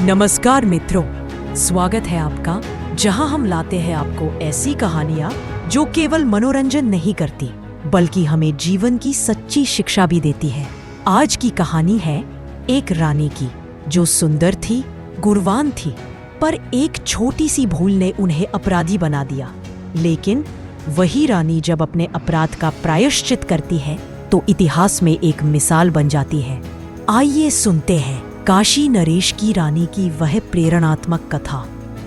नमस्कार मित्रों, स्वागत है आपका, जहां हम लाते हैं आपको ऐसी कहानियां जो केवल मनोरंजन नहीं करती बल्कि हमें जीवन की सच्ची शिक्षा भी देती है। आज की कहानी है एक रानी की जो सुंदर थी, गुणवान थी, पर एक छोटी सी भूल ने उन्हें अपराधी बना दिया। लेकिन वही रानी जब अपने अपराध का प्रायश्चित करती है तो इतिहास में एक मिसाल बन जाती है। आइए सुनते हैं काशी नरेश की रानी की वह प्रेरणात्मक कथा।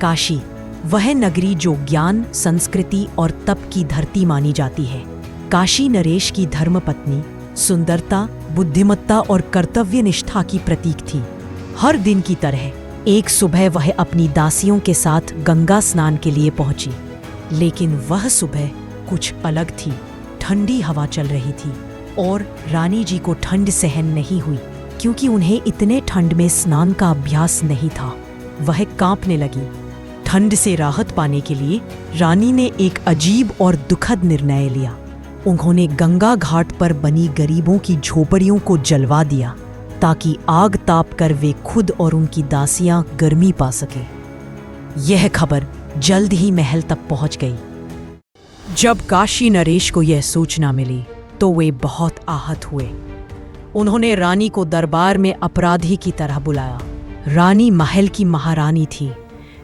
काशी, वह नगरी जो ज्ञान, संस्कृति और तप की धरती मानी जाती है। काशी नरेश की धर्मपत्नी सुंदरता, बुद्धिमत्ता और कर्तव्य निष्ठा की प्रतीक थी। हर दिन की तरह एक सुबह वह अपनी दासियों के साथ गंगा स्नान के लिए पहुंची। लेकिन वह सुबह कुछ अलग थी। ठंडी हवा चल रही थी और रानी जी को ठंड सहन नहीं हुई, क्योंकि उन्हें इतने ठंड में स्नान का अभ्यास नहीं था। वह कांपने लगी। ठंड से राहत पाने के लिए रानी ने एक अजीब और दुखद निर्णय लिया। उन्होंने गंगा घाट पर बनी गरीबों की झोपड़ियों को जलवा दिया ताकि आग ताप कर वे खुद और उनकी दासियां गर्मी पा सके। यह खबर जल्द ही महल तक पहुंच गई। जब काशी नरेश को यह सूचना मिली तो वे बहुत आहत हुए। उन्होंने रानी को दरबार में अपराधी की तरह बुलाया। रानी महल की महारानी थी,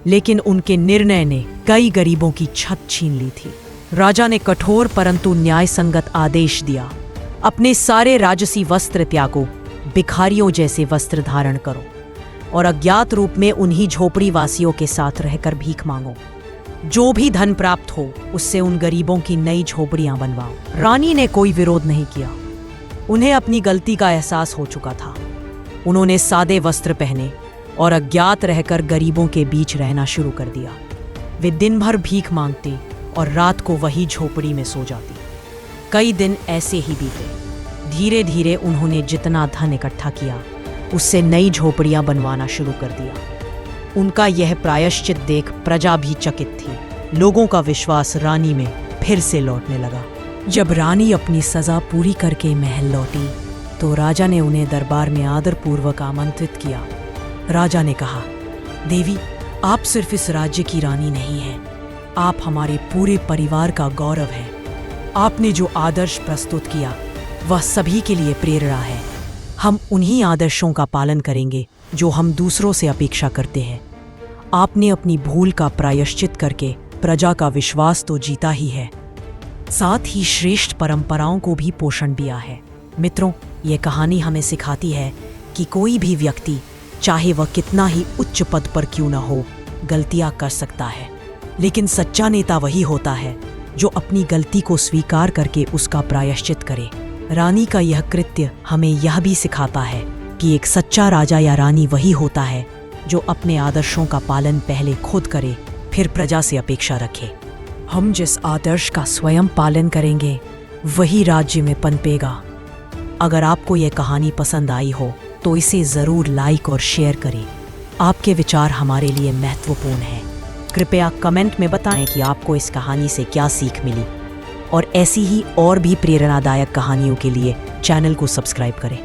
लेकिन उनके निर्णय ने कई गरीबों की छत छीन ली थी। राजा ने कठोर परंतु न्याय संगत आदेश दिया, अपने सारे राजसी वस्त्र त्यागो, भिखारियों जैसे वस्त्र धारण करो और अज्ञात रूप में उन्हीं झोपड़ी वासियों के साथ रहकर भीख मांगो। जो भी धन प्राप्त हो उससे उन गरीबों की नई झोपड़ियां बनवाओ। रानी ने कोई विरोध नहीं किया। उन्हें अपनी गलती का एहसास हो चुका था। उन्होंने सादे वस्त्र पहने और अज्ञात रहकर गरीबों के बीच रहना शुरू कर दिया। वे दिन भर भीख मांगती और रात को वही झोपड़ी में सो जाती। कई दिन ऐसे ही बीते। धीरे धीरे उन्होंने जितना धन इकट्ठा किया उससे नई झोपड़ियां बनवाना शुरू कर दिया। उनका यह प्रायश्चित देख प्रजा भी चकित थी। लोगों का विश्वास रानी में फिर से लौटने लगा। जब रानी अपनी सजा पूरी करके महल लौटी तो राजा ने उन्हें दरबार में आदरपूर्वक आमंत्रित किया। राजा ने कहा, देवी, आप सिर्फ इस राज्य की रानी नहीं हैं, आप हमारे पूरे परिवार का गौरव हैं। आपने जो आदर्श प्रस्तुत किया वह सभी के लिए प्रेरणा है। हम उन्हीं आदर्शों का पालन करेंगे जो हम दूसरों से अपेक्षा करते हैं। आपने अपनी भूल का प्रायश्चित करके प्रजा का विश्वास तो जीता ही है, साथ ही श्रेष्ठ परंपराओं को भी पोषण दिया है। मित्रों, ये कहानी हमें सिखाती है कि कोई भी व्यक्ति, चाहे वह कितना ही उच्च पद पर क्यों न हो, गलतियां कर सकता है। लेकिन सच्चा नेता वही होता है जो अपनी गलती को स्वीकार करके उसका प्रायश्चित करे। रानी का यह कृत्य हमें यह भी सिखाता है कि एक सच्चा राजा या रानी वही होता है जो अपने आदर्शों का पालन पहले खुद करे, फिर प्रजा से अपेक्षा रखे। हम जिस आदर्श का स्वयं पालन करेंगे वही राज्य में पनपेगा। अगर आपको यह कहानी पसंद आई हो तो इसे ज़रूर लाइक और शेयर करें। आपके विचार हमारे लिए महत्वपूर्ण हैं। कृपया कमेंट में बताएं कि आपको इस कहानी से क्या सीख मिली, और ऐसी ही और भी प्रेरणादायक कहानियों के लिए चैनल को सब्सक्राइब करें।